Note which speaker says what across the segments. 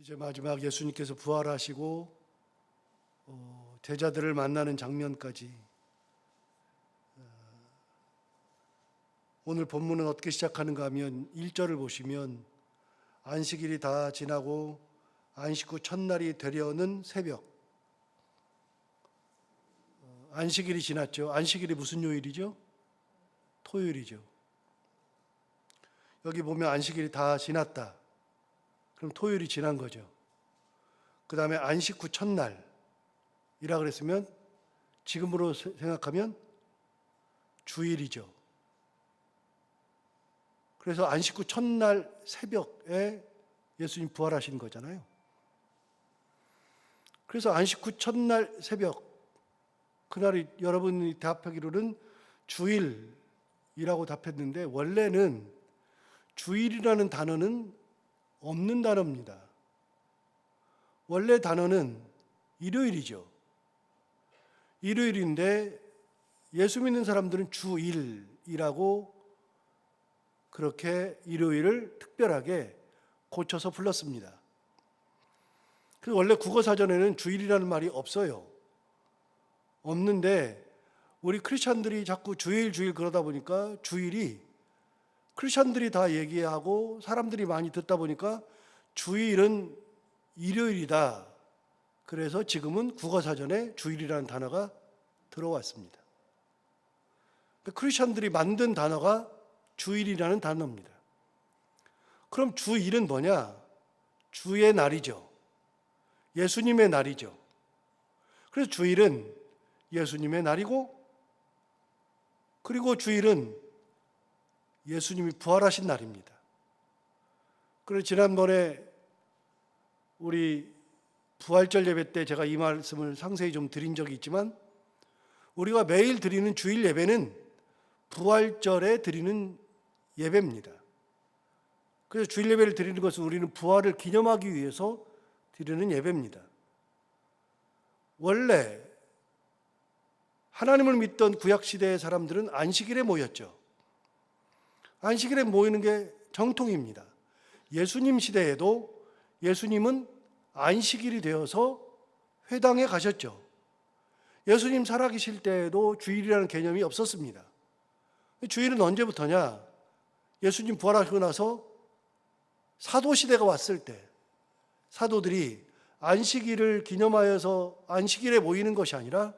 Speaker 1: 이제 마지막 예수님께서 부활하시고 제자들을 만나는 장면까지 오늘 본문은 어떻게 시작하는가 하면 1절을 보시면 안식일이 다 지나고 안식 후 첫날이 되려는 새벽. 안식일이 지났죠. 안식일이 무슨 요일이죠? 토요일이죠. 여기 보면 안식일이 다 지났다. 그럼 토요일이 지난 거죠. 그 다음에 안식 후 첫날이라 그랬으면 지금으로 생각하면 주일이죠. 그래서 안식 후 첫날 새벽에 예수님 부활하신 거잖아요. 그래서 안식 후 첫날 새벽, 그날이 여러분이 대답하기로는 주일이라고 답했는데 원래는 주일이라는 단어는 없는 단어입니다. 원래 단어는 일요일이죠. 일요일인데 예수 믿는 사람들은 주일이라고 그렇게 일요일을 특별하게 고쳐서 불렀습니다. 그래서 원래 국어사전에는 주일이라는 말이 없어요. 없는데 우리 크리스찬들이 자꾸 주일 그러다 보니까 주일이 크리스찬들이 다 얘기하고 사람들이 많이 듣다 보니까 주일은 일요일이다. 그래서 지금은 국어사전에 주일이라는 단어가 들어왔습니다. 크리스찬들이 만든 단어가 주일이라는 단어입니다. 그럼 주일은 뭐냐? 주의 날이죠. 예수님의 날이죠. 그래서 주일은 예수님의 날이고, 그리고 주일은 예수님이 부활하신 날입니다. 그래서 지난번에 우리 부활절 예배 때 제가 이 말씀을 상세히 좀 드린 적이 있지만, 우리가 매일 드리는 주일 예배는 부활절에 드리는 예배입니다. 그래서 주일 예배를 드리는 것은 우리는 부활을 기념하기 위해서 드리는 예배입니다. 원래 하나님을 믿던 구약시대의 사람들은 안식일에 모였죠. 안식일에 모이는 게 정통입니다. 예수님 시대에도 예수님은 안식일이 되어서 회당에 가셨죠. 예수님 살아계실 때에도 주일이라는 개념이 없었습니다. 주일은 언제부터냐? 예수님 부활하시고 나서 사도시대가 왔을 때 사도들이 안식일을 기념하여서 안식일에 모이는 것이 아니라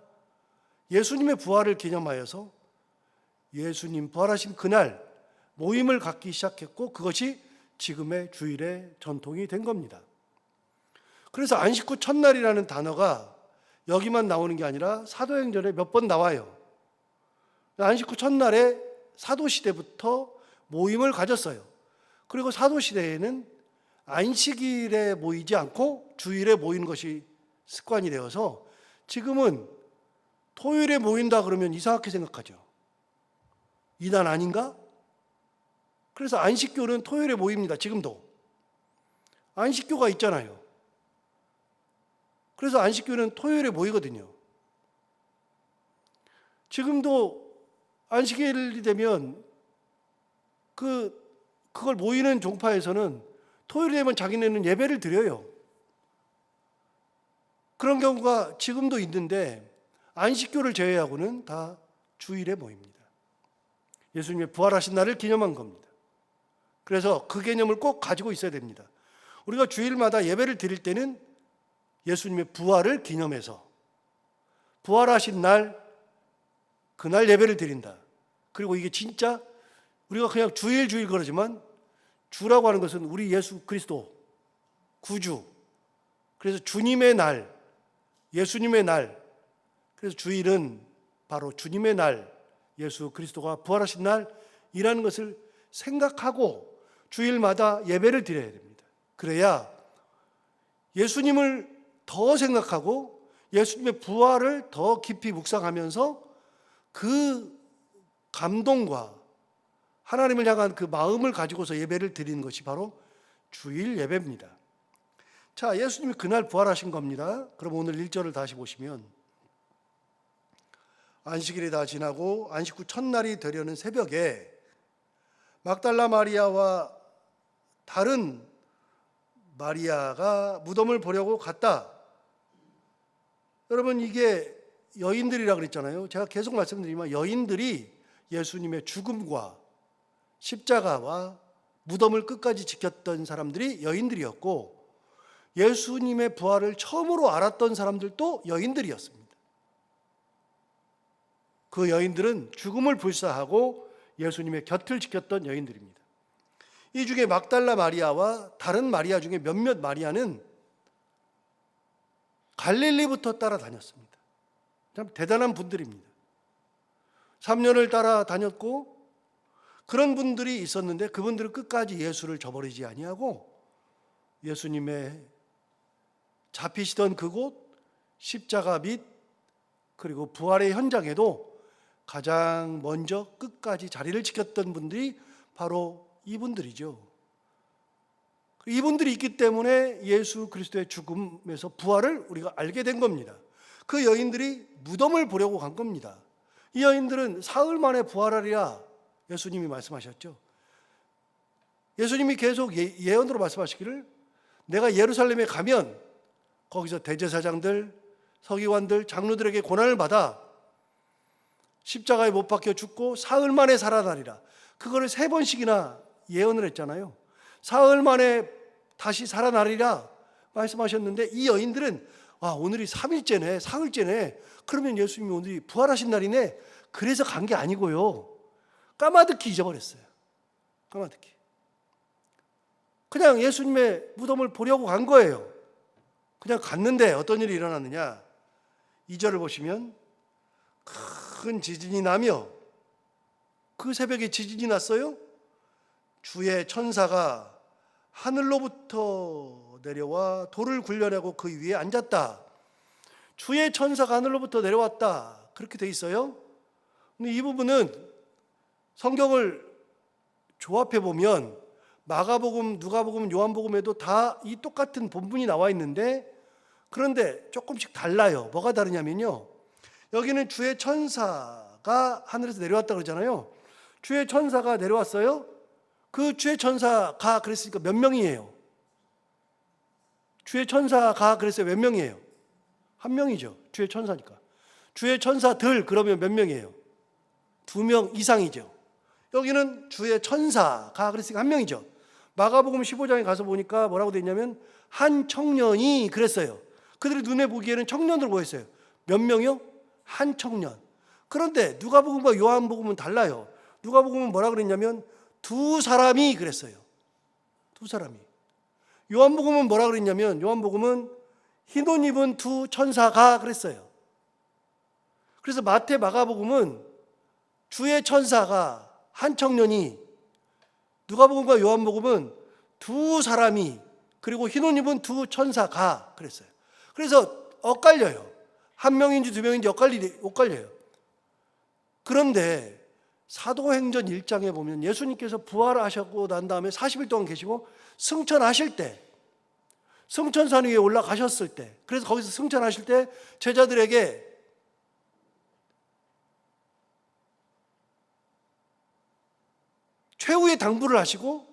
Speaker 1: 예수님의 부활을 기념하여서 예수님 부활하신 그날 모임을 갖기 시작했고, 그것이 지금의 주일의 전통이 된 겁니다. 그래서 안식 후 첫날이라는 단어가 여기만 나오는 게 아니라 사도행전에 몇 번 나와요. 안식 후 첫날에 사도시대부터 모임을 가졌어요. 그리고 사도시대에는 안식일에 모이지 않고 주일에 모이는 것이 습관이 되어서 지금은 토요일에 모인다 그러면 이상하게 생각하죠. 이단 아닌가? 그래서 안식교는 토요일에 모입니다. 지금도. 안식교가 있잖아요. 그래서 안식교는 토요일에 모이거든요. 지금도 안식일이 되면 그걸 모이는 종파에서는 토요일이 되면 자기네는 예배를 드려요. 그런 경우가 지금도 있는데 안식교를 제외하고는 다 주일에 모입니다. 예수님의 부활하신 날을 기념한 겁니다. 그래서 그 개념을 꼭 가지고 있어야 됩니다. 우리가 주일마다 예배를 드릴 때는 예수님의 부활을 기념해서 부활하신 날, 그날 예배를 드린다. 그리고 이게 진짜 우리가 그냥 주일 그러지만 주라고 하는 것은 우리 예수 그리스도 구주, 그래서 주님의 날, 예수님의 날, 그래서 주일은 바로 주님의 날, 예수 그리스도가 부활하신 날이라는 것을 생각하고 주일마다 예배를 드려야 됩니다. 그래야 예수님을 더 생각하고 예수님의 부활을 더 깊이 묵상하면서 그 감동과 하나님을 향한 그 마음을 가지고서 예배를 드리는 것이 바로 주일 예배입니다. 자, 예수님이 그날 부활하신 겁니다. 그럼 오늘 1절을 다시 보시면 안식일이 다 지나고 안식 후 첫날이 되려는 새벽에 막달라 마리아와 다른 마리아가 무덤을 보려고 갔다. 여러분, 이게 여인들이라 그랬잖아요. 제가 계속 말씀드리지만 여인들이 예수님의 죽음과 십자가와 무덤을 끝까지 지켰던 사람들이 여인들이었고, 예수님의 부활을 처음으로 알았던 사람들도 여인들이었습니다. 그 여인들은 죽음을 불사하고 예수님의 곁을 지켰던 여인들입니다. 이 중에 막달라 마리아와 다른 마리아 중에 몇몇 마리아는 갈릴리부터 따라다녔습니다. 참 대단한 분들입니다. 3년을 따라다녔고 그런 분들이 있었는데 그분들은 끝까지 예수를 저버리지 아니하고 예수님의 잡히시던 그곳 십자가 및 그리고 부활의 현장에도 가장 먼저 끝까지 자리를 지켰던 분들이 바로 이분들이죠. 이분들이 있기 때문에 예수 그리스도의 죽음에서 부활을 우리가 알게 된 겁니다. 그 여인들이 무덤을 보려고 간 겁니다. 이 여인들은 사흘 만에 부활하리라 예수님이 말씀하셨죠. 예수님이 계속 예언으로 말씀하시기를 내가 예루살렘에 가면 거기서 대제사장들, 서기관들, 장로들에게 고난을 받아 십자가에 못 박혀 죽고 사흘 만에 살아나리라. 그거를 3번씩이나 예언을 했잖아요. 사흘 만에 다시 살아나리라 말씀하셨는데 이 여인들은 오늘이 3일째네, 사흘째네. 그러면 예수님이 오늘이 부활하신 날이네. 그래서 간 게 아니고요. 까마득히 잊어버렸어요. 까마득히. 그냥 예수님의 무덤을 보려고 간 거예요. 그냥 갔는데 어떤 일이 일어났느냐. 2절을 보시면 큰 지진이 나며, 그 새벽에 지진이 났어요. 주의 천사가 하늘로부터 내려와 돌을 굴려내고 그 위에 앉았다. 주의 천사가 하늘로부터 내려왔다. 그렇게 돼 있어요. 근데 이 부분은 성경을 조합해 보면 마가복음, 누가복음, 요한복음에도 다 이 똑같은 본문이 나와 있는데, 그런데 조금씩 달라요. 뭐가 다르냐면요, 여기는 주의 천사가 하늘에서 내려왔다 그러잖아요. 주의 천사가 내려왔어요. 그 주의 천사가 그랬으니까 몇 명이에요? 주의 천사가 그랬어요. 몇 명이에요? 한 명이죠. 주의 천사니까. 주의 천사들 그러면 몇 명이에요? 2명 이상이죠. 여기는 주의 천사가 그랬으니까 한 명이죠. 마가복음 15장에 가서 보니까 뭐라고 되어 있냐면 한 청년이 그랬어요. 그들이 눈에 보기에는 청년으로 보였어요. 몇 명이요? 한 청년. 그런데 누가복음과 요한복음은 달라요. 누가복음은 뭐라 그랬냐면 2사람이 그랬어요. 2사람이. 요한복음은 뭐라 그랬냐면 요한복음은 흰 옷 입은 2 천사가 그랬어요. 그래서 마태, 마가복음은 주의 천사가 한 청년이, 누가복음과 요한복음은 2사람이 그리고 흰 옷 입은 2 천사가 그랬어요. 그래서 엇갈려요. 한 명인지 2명인지 엇갈려요. 그런데 사도행전 1장에 보면 예수님께서 부활하셨고 난 다음에 40일 동안 계시고 승천하실 때, 승천산 위에 올라가셨을 때, 그래서 거기서 승천하실 때 제자들에게 최후의 당부를 하시고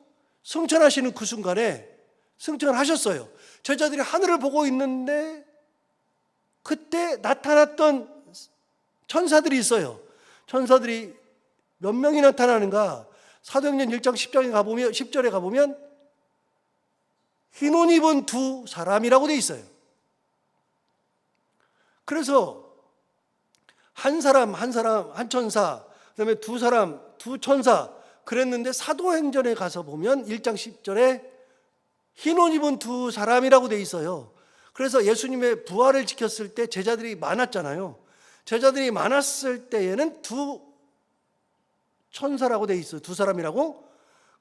Speaker 1: 승천하시는 그 순간에 승천하셨어요. 제자들이 하늘을 보고 있는데 그때 나타났던 천사들이 있어요. 천사들이 몇 명이 나타나는가? 사도행전 1장 10절에 가보면 흰 옷 입은 2사람이라고 돼 있어요. 그래서 한 사람, 한 천사, 그다음에 2사람, 2 천사 그랬는데 사도행전에 가서 보면 1장 10절에 흰 옷 입은 2사람이라고 돼 있어요. 그래서 예수님의 부활을 지켰을 때 제자들이 많았잖아요. 제자들이 많았을 때에는 2 천사라고 돼 있어요. 2사람이라고.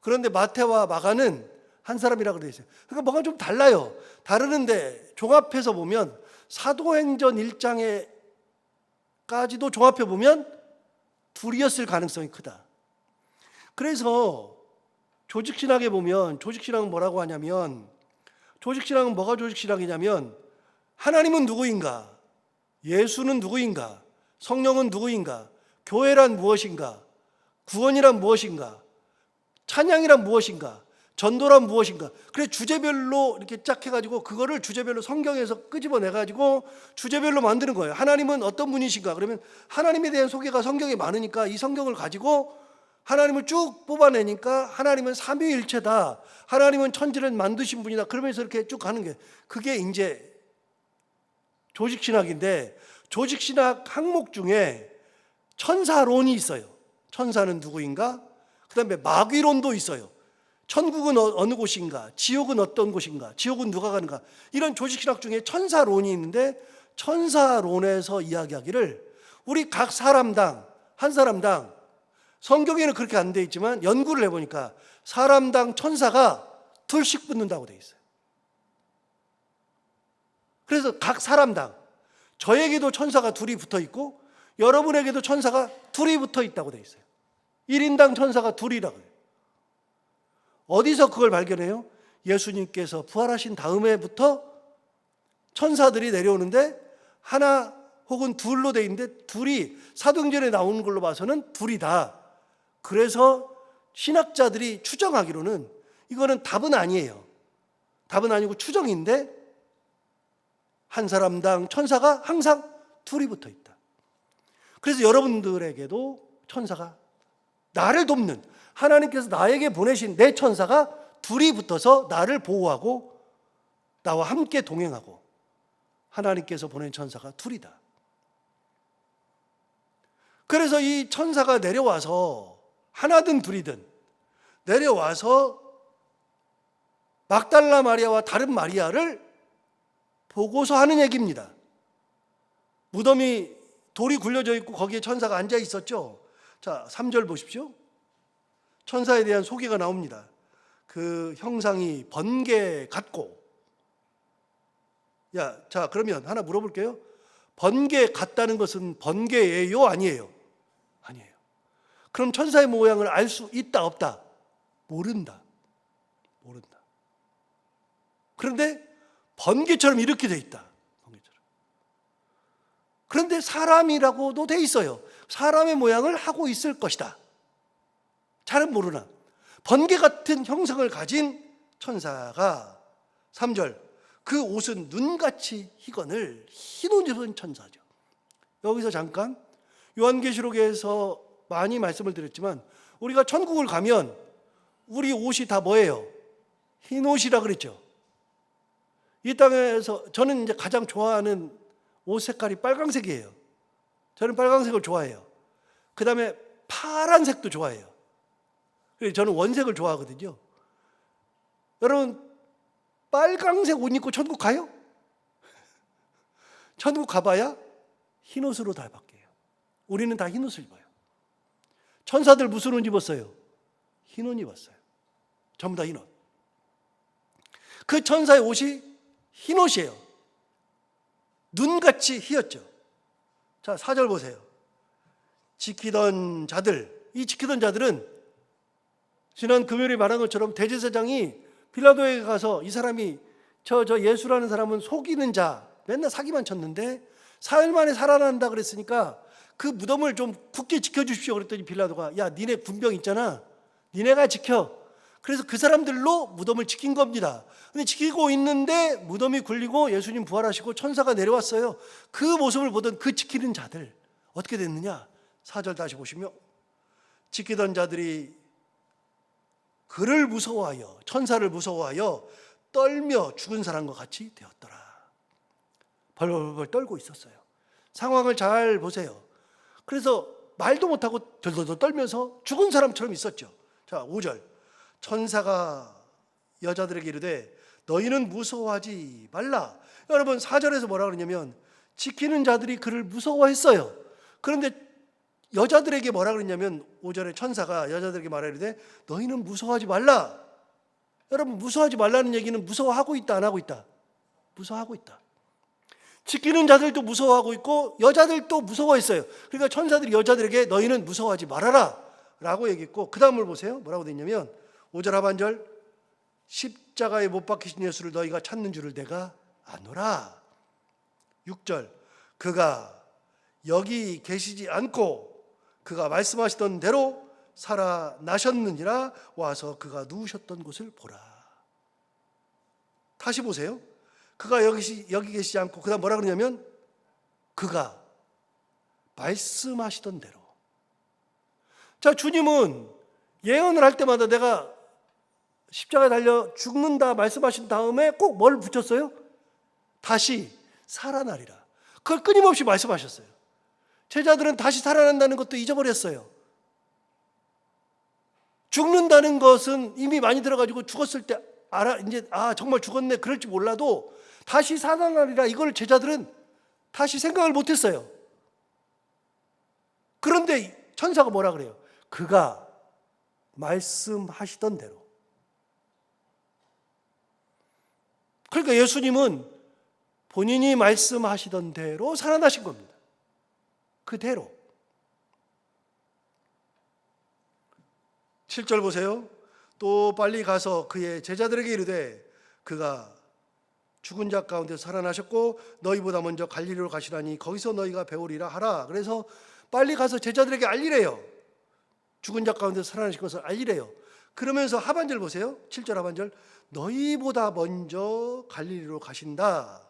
Speaker 1: 그런데 마태와 마가는 한 사람이라고 돼 있어요. 그러니까 뭐가 좀 달라요. 다르는데 종합해서 보면 사도행전 1장에까지도 종합해 보면 2이었을 가능성이 크다. 그래서 조직신학에 보면, 조직신학은 뭐라고 하냐면, 조직신학은 뭐가 조직신학이냐면 하나님은 누구인가? 예수는 누구인가? 성령은 누구인가? 교회란 무엇인가? 구원이란 무엇인가? 찬양이란 무엇인가? 전도란 무엇인가? 그래 주제별로 이렇게 짝 해가지고 그거를 주제별로 성경에서 끄집어내가지고 주제별로 만드는 거예요. 하나님은 어떤 분이신가? 그러면 하나님에 대한 소개가 성경에 많으니까 이 성경을 가지고 하나님을 쭉 뽑아내니까 하나님은 삼위일체다. 하나님은 천지를 만드신 분이다. 그러면서 이렇게 쭉 가는 게 그게 이제 조직신학인데 조직신학 항목 중에 천사론이 있어요. 천사는 누구인가? 그 다음에 마귀론도 있어요. 천국은 어느 곳인가? 지옥은 어떤 곳인가? 지옥은 누가 가는가? 이런 조직신학 중에 천사론이 있는데 천사론에서 이야기하기를 우리 각 사람당 한 사람당 성경에는 그렇게 안 돼 있지만 연구를 해보니까 사람당 천사가 둘씩 붙는다고 돼 있어요. 그래서 각 사람당 저에게도 천사가 둘이 붙어 있고 여러분에게도 천사가 둘이 붙어 있다고 돼 있어요. 1인당 천사가 둘이라고 해요. 어디서 그걸 발견해요? 예수님께서 부활하신 다음에부터 천사들이 내려오는데 하나 혹은 둘로 돼 있는데 둘이 사도행전에 나오는 걸로 봐서는 둘이다. 그래서 신학자들이 추정하기로는 이거는 답은 아니에요. 답은 아니고 추정인데 한 사람당 천사가 항상 둘이 붙어 있다. 그래서 여러분들에게도 천사가 나를 돕는 하나님께서 나에게 보내신 내 천사가 둘이 붙어서 나를 보호하고 나와 함께 동행하고 하나님께서 보낸 천사가 둘이다. 그래서 이 천사가 내려와서 하나든 둘이든 내려와서 막달라 마리아와 다른 마리아를 보고서 하는 얘기입니다. 무덤이 돌이 굴려져 있고 거기에 천사가 앉아 있었죠. 자, 3절 보십시오. 천사에 대한 소개가 나옵니다. 그 형상이 번개 같고. 자, 그러면 하나 물어볼게요. 번개 같다는 것은 번개예요? 아니에요? 아니에요. 그럼 천사의 모양을 알 수 있다, 없다? 모른다. 그런데 번개처럼 이렇게 돼 있다. 번개처럼. 그런데 사람이라고도 돼 있어요. 사람의 모양을 하고 있을 것이다. 잘은 모르나 번개 같은 형상을 가진 천사가 3절 그 옷은 눈같이 희건을 흰 옷 입은 천사죠. 여기서 잠깐 요한계시록에서 많이 말씀을 드렸지만 우리가 천국을 가면 우리 옷이 다 뭐예요? 흰 옷이라 그랬죠. 이 땅에서 저는 이제 가장 좋아하는 옷 색깔이 빨강색이에요. 저는 빨강색을 좋아해요. 그 다음에 파란색도 좋아해요. 저는 원색을 좋아하거든요. 여러분 빨강색 옷 입고 천국 가요? 천국 가봐야 흰 옷으로 다 바뀌어요. 우리는 다 흰 옷을 입어요. 천사들 무슨 옷 입었어요? 흰 옷 입었어요. 전부 다 흰 옷. 그 천사의 옷이 흰 옷이에요. 눈같이 희었죠. 자, 4절 보세요. 지키던 자들, 이 지키던 자들은 지난 금요일에 말한 것처럼 대제사장이 빌라도에게 가서 이 사람이 저 예수라는 사람은 속이는 자, 맨날 사기만 쳤는데 사흘 만에 살아난다 그랬으니까 그 무덤을 좀 굳게 지켜주십시오 그랬더니 빌라도가 야 니네 군병 있잖아, 니네가 지켜. 그래서 그 사람들로 무덤을 지킨 겁니다. 근데 지키고 있는데 무덤이 굴리고 예수님 부활하시고 천사가 내려왔어요. 그 모습을 보던 그 지키는 자들 어떻게 됐느냐? 4절 다시 보시면 지키던 자들이 그를 무서워하여 천사를 무서워하여 떨며 죽은 사람과 같이 되었더라. 벌벌벌 떨고 있었어요. 상황을 잘 보세요. 그래서 말도 못하고 덜덜덜 떨면서 죽은 사람처럼 있었죠. 자, 5절 천사가 여자들에게 이르되 너희는 무서워하지 말라. 여러분 4절에서 뭐라 그러냐면 지키는 자들이 그를 무서워했어요. 그런데 여자들에게 뭐라 그랬냐면 5절에 천사가 여자들에게 말하되 너희는 무서워하지 말라. 여러분 무서워하지 말라는 얘기는 무서워하고 있다 안 하고 있다? 무서워하고 있다. 지키는 자들도 무서워하고 있고 여자들도 무서워했어요. 그러니까 천사들이 여자들에게 너희는 무서워하지 말아라 라고 얘기했고 그 다음을 보세요. 뭐라고 되어 있냐면 5절 하반절 십자가에 못 박히신 예수를 너희가 찾는 줄을 내가 아노라. 6절 그가 여기 계시지 않고 그가 말씀하시던 대로 살아나셨느니라. 와서 그가 누우셨던 곳을 보라. 다시 보세요. 그가 여기 계시지 않고 그다음 뭐라 그러냐면 그가 말씀하시던 대로. 자, 주님은 예언을 할 때마다 내가 십자가에 달려 죽는다 말씀하신 다음에 꼭 뭘 붙였어요? 다시 살아나리라. 그걸 끊임없이 말씀하셨어요. 제자들은 다시 살아난다는 것도 잊어버렸어요. 죽는다는 것은 이미 많이 들어가지고 죽었을 때 이제 정말 죽었네 그럴지 몰라도 다시 살아나리라 이걸 제자들은 다시 생각을 못했어요. 그런데 천사가 뭐라 그래요? 그가 말씀하시던 대로. 그러니까 예수님은 본인이 말씀하시던 대로 살아나신 겁니다. 그대로. 7절 보세요. 또 빨리 가서 그의 제자들에게 이르되 그가 죽은 자 가운데 살아나셨고 너희보다 먼저 갈릴리로 가시라니 거기서 너희가 배우리라 하라. 그래서 빨리 가서 제자들에게 알리래요. 죽은 자 가운데 살아나신 것을 알리래요. 그러면서 하반절 보세요. 7절 하반절. 너희보다 먼저 갈릴리로 가신다.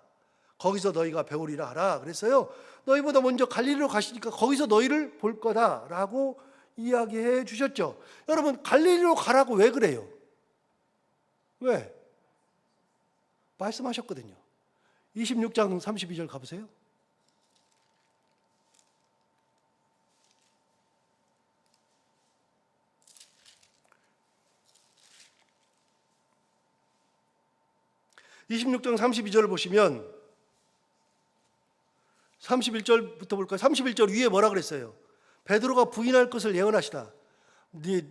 Speaker 1: 거기서 너희가 배우리라 하라. 그랬어요. 너희보다 먼저 갈릴리로 가시니까 거기서 너희를 볼 거다라고 이야기해 주셨죠. 여러분, 갈릴리로 가라고 왜 그래요? 왜? 말씀하셨거든요. 26장 32절 가보세요. (26장 32절을) 보시면 31절부터 볼까요? 31절 위에 뭐라 그랬어요? 베드로가 부인할 것을 예언하시다.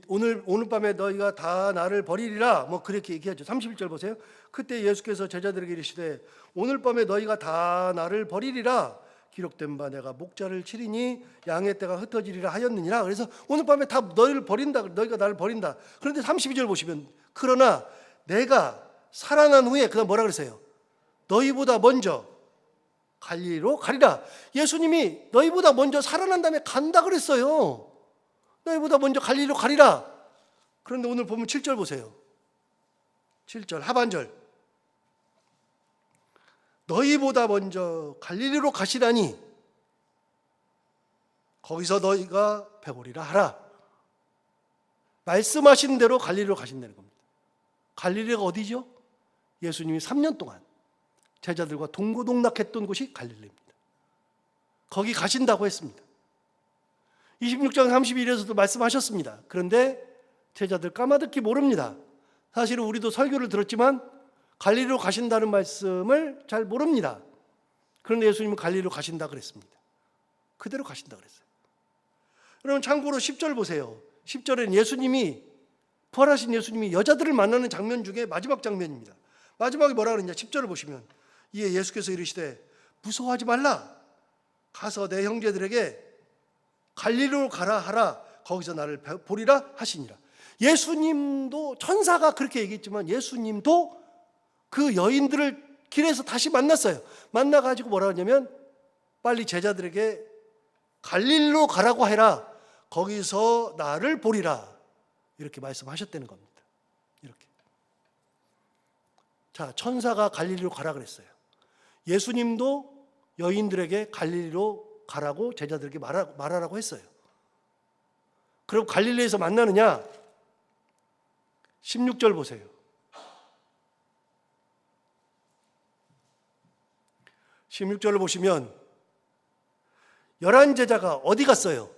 Speaker 1: 오늘 밤에 너희가 다 나를 버리리라. 뭐 그렇게 얘기하죠. 31절 보세요. 그때 예수께서 제자들에게 이르시되 오늘 밤에 너희가 다 나를 버리리라. 기록된 바 내가 목자를 치리니 양의 떼가 흩어지리라 하였느니라. 그래서 오늘 밤에 다 너희를 버린다. 너희가 나를 버린다. 그런데 32절 보시면 그러나 내가 살아난 후에 그다음 뭐라 그랬어요? 너희보다 먼저 갈릴리로 가리라. 예수님이 너희보다 먼저 살아난 다음에 간다 그랬어요. 너희보다 먼저 갈릴리로 가리라. 그런데 오늘 보면 7절 보세요. 7절 하반절. 너희보다 먼저 갈릴리로 가시라니 거기서 너희가 배우리라 하라. 말씀하신 대로 갈릴리로 가신다는 겁니다. 갈릴리가 어디죠? 예수님이 3년 동안 제자들과 동고동락했던 곳이 갈릴리입니다. 거기 가신다고 했습니다. 26장 32절에서도 말씀하셨습니다. 그런데 제자들 까마득히 모릅니다. 사실은 우리도 설교를 들었지만 갈릴리로 가신다는 말씀을 잘 모릅니다. 그런데 예수님은 갈릴리로 가신다 그랬습니다. 그대로 가신다 그랬어요. 여러분 참고로 10절 보세요. 10절에는 예수님이 부활하신 예수님이 여자들을 만나는 장면 중에 마지막 장면입니다. 마지막에 뭐라 그러냐? 10절을 보시면 이에 예수께서 이르시되 무서워하지 말라. 가서 내 형제들에게 갈릴리로 가라 하라. 거기서 나를 보리라 하시니라. 예수님도 천사가 그렇게 얘기했지만 예수님도 그 여인들을 길에서 다시 만났어요. 만나가지고 뭐라 하냐면 빨리 제자들에게 갈릴리로 가라고 해라. 거기서 나를 보리라. 이렇게 말씀하셨다는 겁니다. 이렇게. 자, 천사가 갈릴리로 가라 그랬어요. 예수님도 여인들에게 갈릴리로 가라고 제자들에게 말하라고 했어요. 그럼 갈릴리에서 만나느냐? 16절 보세요. 16절을 보시면 11 제자가 어디 갔어요?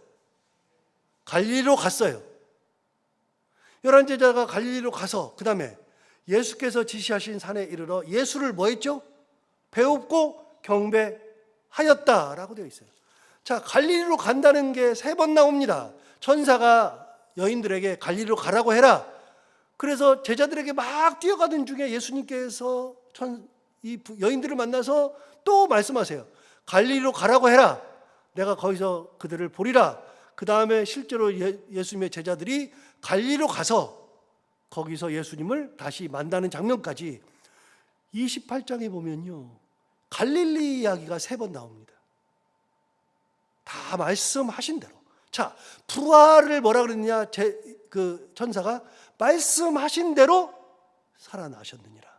Speaker 1: 갈릴리로 갔어요. 11 제자가 갈릴리로 가서 그 다음에 예수께서 지시하신 산에 이르러 예수를 뭐 했죠? 배웁고 경배하였다라고 되어 있어요. 자, 갈릴리로 간다는 게 3번 나옵니다. 천사가 여인들에게 갈릴리로 가라고 해라. 그래서 제자들에게 막 뛰어가던 중에 예수님께서 이 여인들을 만나서 또 말씀하세요. 갈릴리로 가라고 해라. 내가 거기서 그들을 보리라. 그 다음에 실제로 예수님의 제자들이 갈릴리로 가서 거기서 예수님을 다시 만나는 장면까지 28장에 보면요, 갈릴리 이야기가 3번 나옵니다. 다 말씀하신 대로. 자, 부활을 뭐라 그랬느냐? 그 천사가 말씀하신 대로 살아나셨느니라.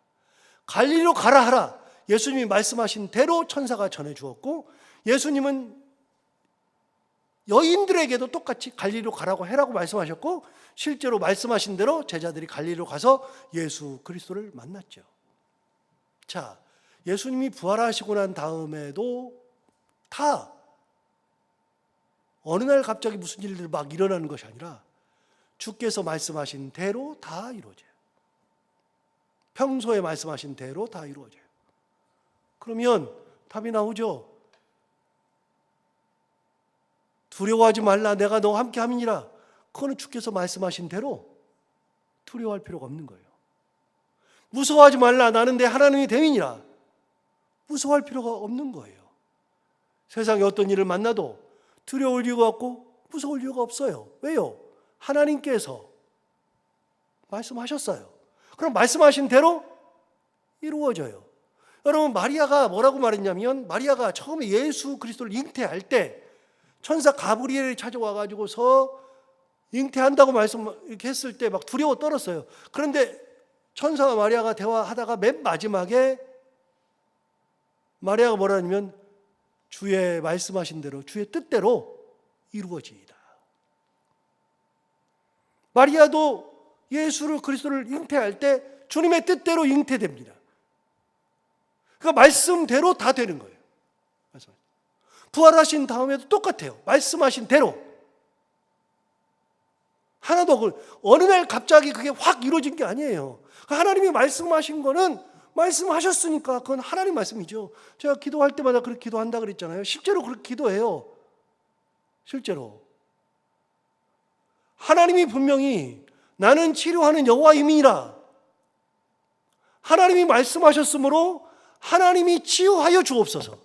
Speaker 1: 갈릴리로 가라 하라. 예수님이 말씀하신 대로 천사가 전해 주었고, 예수님은 여인들에게도 똑같이 갈릴리로 가라고 해라고 말씀하셨고, 실제로 말씀하신 대로 제자들이 갈릴리로 가서 예수 그리스도를 만났죠. 자, 예수님이 부활하시고 난 다음에도 다 어느 날 갑자기 무슨 일들이 막 일어나는 것이 아니라 주께서 말씀하신 대로 다 이루어져요. 평소에 말씀하신 대로 다 이루어져요. 그러면 답이 나오죠. 두려워하지 말라, 내가 너와 함께 함이니라. 그거는 주께서 말씀하신 대로 두려워할 필요가 없는 거예요. 무서워하지 말라, 나는 내 하나님이 됨이니라. 무서워할 필요가 없는 거예요. 세상에 어떤 일을 만나도 두려울 이유가 없고 무서울 이유가 없어요. 왜요? 하나님께서 말씀하셨어요. 그럼 말씀하신 대로 이루어져요. 여러분, 마리아가 뭐라고 말했냐면, 마리아가 처음에 예수 그리스도를 잉태할 때 천사 가브리엘이 찾아와 가지고서 잉태한다고 이렇게 했을 때 막 두려워 떨었어요. 그런데 천사와 마리아가 대화하다가 맨 마지막에 마리아가 뭐라 하냐면, 주의 말씀하신 대로, 주의 뜻대로 이루어지이다. 마리아도 예수를 그리스도를 잉태할 때 주님의 뜻대로 잉태됩니다. 그러니까 말씀대로 다 되는 거예요. 부활하신 다음에도 똑같아요. 말씀하신 대로. 하나도 어느 날 갑자기 그게 확 이루어진 게 아니에요. 하나님이 말씀하신 거는 말씀하셨으니까 그건 하나님 말씀이죠. 제가 기도할 때마다 그렇게 기도한다 그랬잖아요. 실제로 그렇게 기도해요. 실제로. 하나님이 분명히 나는 치료하는 여호와임이니라. 하나님이 말씀하셨으므로 하나님이 치유하여 주옵소서.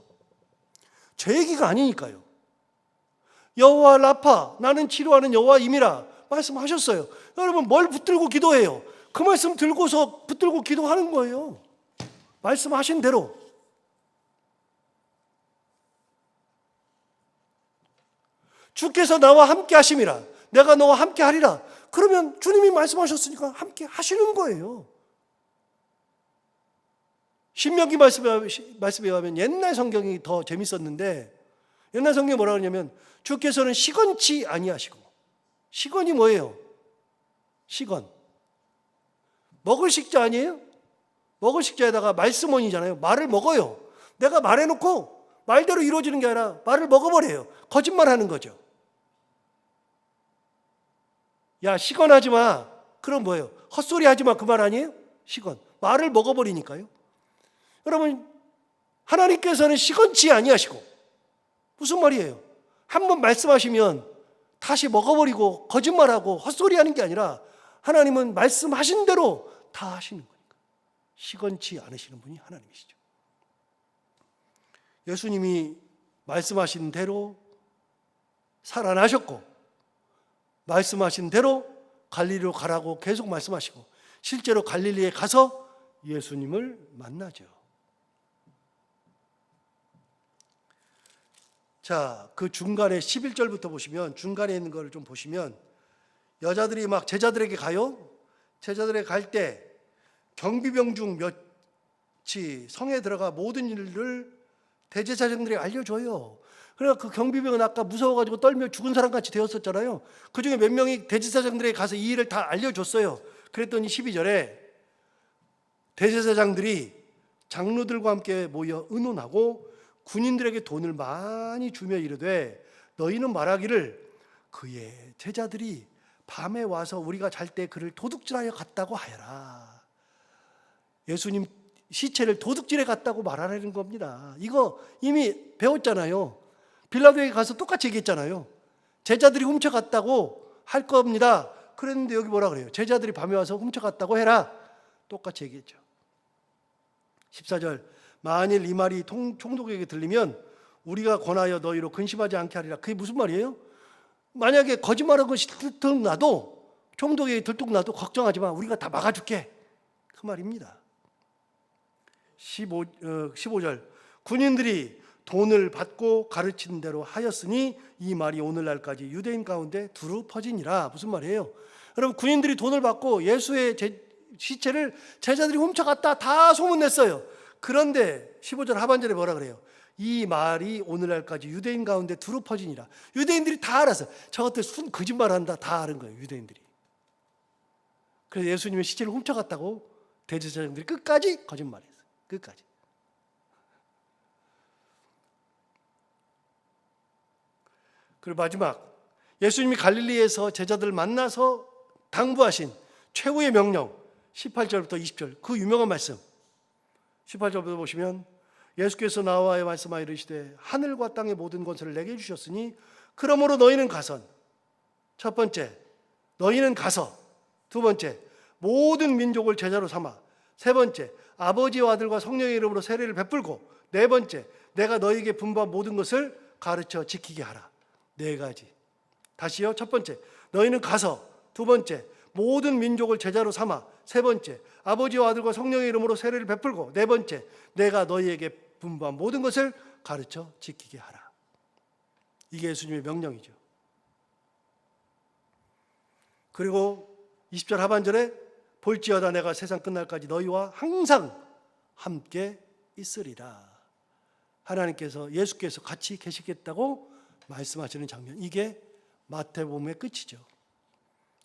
Speaker 1: 제 얘기가 아니니까요. 여호와 라파, 나는 치료하는 여호와임이라 말씀하셨어요. 여러분, 뭘 붙들고 기도해요? 그 말씀 들고서 붙들고 기도하는 거예요. 말씀하신 대로. 주께서 나와 함께 하심이라, 내가 너와 함께 하리라. 그러면 주님이 말씀하셨으니까 함께 하시는 거예요. 신명기 말씀에 가면 옛날 성경이 더 재밌었는데, 옛날 성경이 뭐라고 하냐면, 주께서는 시건치 아니하시고. 시건이 뭐예요? 시건. 먹을 식자 아니에요? 먹을 식자에다가 말씀원이잖아요. 말을 먹어요. 내가 말해놓고 말대로 이루어지는 게 아니라 말을 먹어버려요. 거짓말하는 거죠. 야, 시건하지 마. 그럼 뭐예요? 헛소리 하지 마. 그 말 아니에요? 시건. 말을 먹어버리니까요. 여러분, 하나님께서는 시건치 아니하시고. 무슨 말이에요? 한번 말씀하시면 다시 먹어버리고 거짓말하고 헛소리하는 게 아니라 하나님은 말씀하신 대로 다 하시는 거니까. 시건치 않으시는 분이 하나님이시죠. 예수님이 말씀하신 대로 살아나셨고, 말씀하신 대로 갈릴리로 가라고 계속 말씀하시고, 실제로 갈릴리에 가서 예수님을 만나죠. 자, 그 중간에 11절부터 보시면, 중간에 있는 걸 좀 보시면, 여자들이 막 제자들에게 가요. 제자들에게 갈 때 경비병 중 몇이 성에 들어가 모든 일을 대제사장들이 알려줘요. 그러니까 그 경비병은 아까 무서워가지고 떨며 죽은 사람같이 되었었잖아요. 그 중에 몇 명이 대제사장들에게 가서 이 일을 다 알려줬어요. 그랬더니 12절에 대제사장들이 장로들과 함께 모여 의논하고 군인들에게 돈을 많이 주며 이르되, 너희는 말하기를 그의 제자들이 밤에 와서 우리가 잘 때 그를 도둑질하여 갔다고 하여라. 예수님 시체를 도둑질해 갔다고 말하라는 겁니다. 이거 이미 배웠잖아요. 빌라도에게 가서 똑같이 얘기했잖아요. 제자들이 훔쳐갔다고 할 겁니다. 그랬는데 여기 뭐라 그래요? 제자들이 밤에 와서 훔쳐갔다고 해라. 똑같이 얘기했죠. 14절, 만일 이 말이 총독에게 들리면 우리가 권하여 너희로 근심하지 않게 하리라. 그게 무슨 말이에요? 만약에 거짓말한 것이 들통나도, 총독에게 들통나도 걱정하지 마. 우리가 다 막아줄게. 그 말입니다. 15절, 군인들이 돈을 받고 가르치는 대로 하였으니 이 말이 오늘날까지 유대인 가운데 두루 퍼지니라. 무슨 말이에요? 여러분, 군인들이 돈을 받고 예수의 시체를 제자들이 훔쳐갔다 다 소문냈어요. 그런데 15절 하반절에 뭐라 그래요? 이 말이 오늘날까지 유대인 가운데 두루 퍼지니라. 유대인들이 다 알았어요. 저것들 순 거짓말한다 다 아는 거예요, 유대인들이. 그래서 예수님의 시체를 훔쳐갔다고 대제사장들이 끝까지 거짓말했어요. 끝까지. 그리고 마지막, 예수님이 갈릴리에서 제자들을 만나서 당부하신 최후의 명령 18절부터 20절, 그 유명한 말씀 18절부터 보시면, 예수께서 나와 말씀하여 이르시되 하늘과 땅의 모든 권세를 내게 주셨으니 그러므로 너희는 가선, 첫 번째 너희는 가서, 두 번째 모든 민족을 제자로 삼아, 세 번째 아버지와 아들과 성령의 이름으로 세례를 베풀고, 네 번째 내가 너희에게 분부한 모든 것을 가르쳐 지키게 하라. 네 가지. 다시요. 첫 번째 너희는 가서, 두 번째 모든 민족을 제자로 삼아, 세 번째 아버지와 아들과 성령의 이름으로 세례를 베풀고, 네 번째 내가 너희에게 분부한 모든 것을 가르쳐 지키게 하라. 이게 예수님의 명령이죠. 그리고 20절 하반절에 볼지어다 내가 세상 끝날까지 너희와 항상 함께 있으리라. 하나님께서, 예수께서 같이 계시겠다고 말씀하시는 장면, 이게 마태복음의 끝이죠.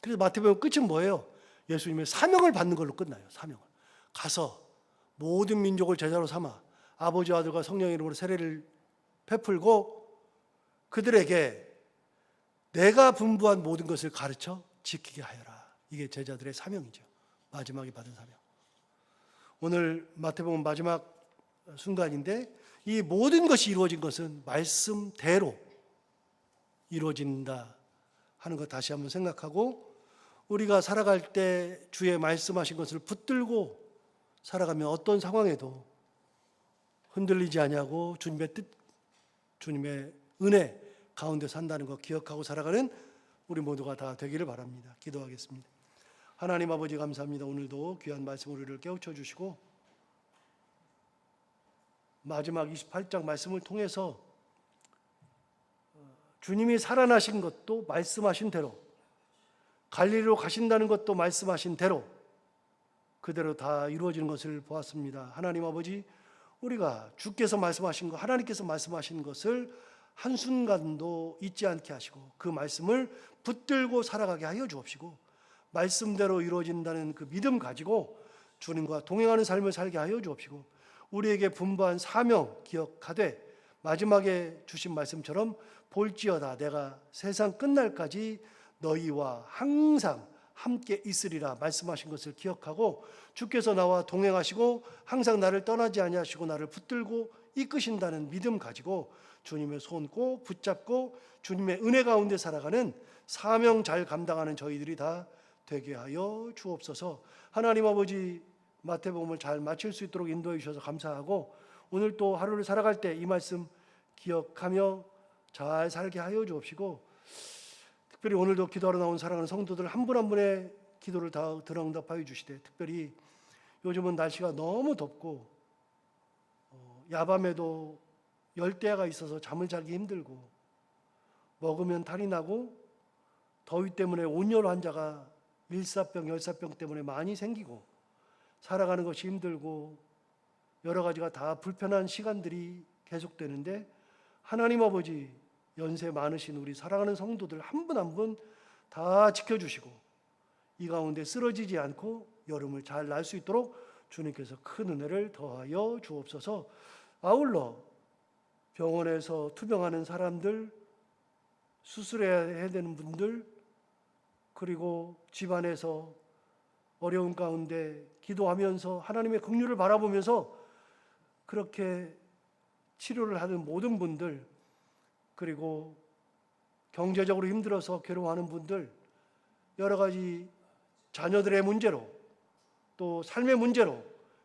Speaker 1: 그래서 마태복음 끝은 뭐예요? 예수님의 사명을 받는 걸로 끝나요. 사명을. 가서 모든 민족을 제자로 삼아 아버지와 아들과 성령의 이름으로 세례를 베풀고 그들에게 내가 분부한 모든 것을 가르쳐 지키게 하여라. 이게 제자들의 사명이죠. 마지막에 받은 사명. 오늘 마태복음 마지막 순간인데, 이 모든 것이 이루어진 것은 말씀대로 이루어진다 하는 것 다시 한번 생각하고, 우리가 살아갈 때 주의 말씀하신 것을 붙들고 살아가면 어떤 상황에도 흔들리지 아니하고 주님의 뜻, 주님의 은혜 가운데 산다는 것 기억하고 살아가는 우리 모두가 다 되기를 바랍니다. 기도하겠습니다. 하나님 아버지, 감사합니다. 오늘도 귀한 말씀 우리를 깨우쳐 주시고 마지막 28장 말씀을 통해서 주님이 살아나신 것도 말씀하신 대로, 갈릴리로 가신다는 것도 말씀하신 대로 그대로 다 이루어지는 것을 보았습니다. 하나님 아버지, 우리가 주께서 말씀하신 것, 하나님께서 말씀하신 것을 한순간도 잊지 않게 하시고 그 말씀을 붙들고 살아가게 하여 주옵시고, 말씀대로 이루어진다는 그 믿음 가지고 주님과 동행하는 삶을 살게 하여 주옵시고, 우리에게 분부한 사명 기억하되 마지막에 주신 말씀처럼 볼지어다 내가 세상 끝날까지 너희와 항상 함께 있으리라 말씀하신 것을 기억하고, 주께서 나와 동행하시고 항상 나를 떠나지 아니하시고 나를 붙들고 이끄신다는 믿음 가지고 주님의 손 꼭 붙잡고 주님의 은혜 가운데 살아가는 사명 잘 감당하는 저희들이 다 되게 하여 주옵소서. 하나님 아버지, 마태복음을 잘 마칠 수 있도록 인도해 주셔서 감사하고, 오늘 또 하루를 살아갈 때 이 말씀 기억하며 잘 살게 하여 주옵시고, 특별히 오늘도 기도하러 나온 사랑하는 성도들 한 분 한 분의 기도를 다 들어응답하여 주시되, 특별히 요즘은 날씨가 너무 덥고 야밤에도 열대야가 있어서 잠을 자기 힘들고 먹으면 탈이 나고 더위 때문에 온열 환자가 일사병, 열사병 때문에 많이 생기고 살아가는 것이 힘들고 여러 가지가 다 불편한 시간들이 계속되는데, 하나님 아버지, 연세 많으신 우리 사랑하는 성도들 한 분 한 분 다 지켜주시고 이 가운데 쓰러지지 않고 여름을 잘 날 수 있도록 주님께서 큰 은혜를 더하여 주옵소서. 아울러 병원에서 투병하는 사람들, 수술해야 되는 분들, 그리고 집안에서 어려운 가운데 기도하면서 하나님의 긍휼을 바라보면서 그렇게 치료를 하는 모든 분들, 그리고 경제적으로 힘들어서 괴로워하는 분들, 여러 가지 자녀들의 문제로 또 삶의 문제로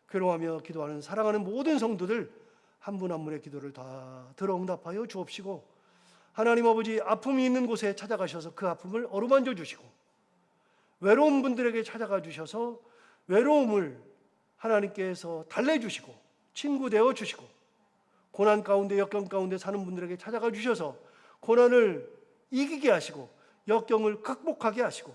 Speaker 1: 괴로워하며 기도하는 사랑하는 모든 성도들 한 분 한 분의 기도를 다 들어응답하여 주옵시고, 하나님 아버지, 아픔이 있는 곳에 찾아가셔서 그 아픔을 어루만져 주시고, 외로운 분들에게 찾아가 주셔서 외로움을 하나님께서 달래주시고 친구 되어 주시고, 고난 가운데 역경 가운데 사는 분들에게 찾아가 주셔서 고난을 이기게 하시고 역경을 극복하게 하시고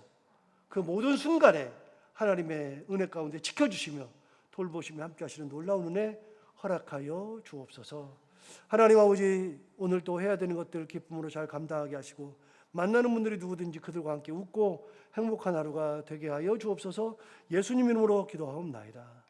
Speaker 1: 그 모든 순간에 하나님의 은혜 가운데 지켜주시며 돌보시며 함께 하시는 놀라운 은혜 허락하여 주옵소서. 하나님 아버지, 오늘 또 해야 되는 것들 기쁨으로 잘 감당하게 하시고 만나는 분들이 누구든지 그들과 함께 웃고 행복한 하루가 되게 하여 주옵소서. 예수님 이름으로 기도하옵나이다.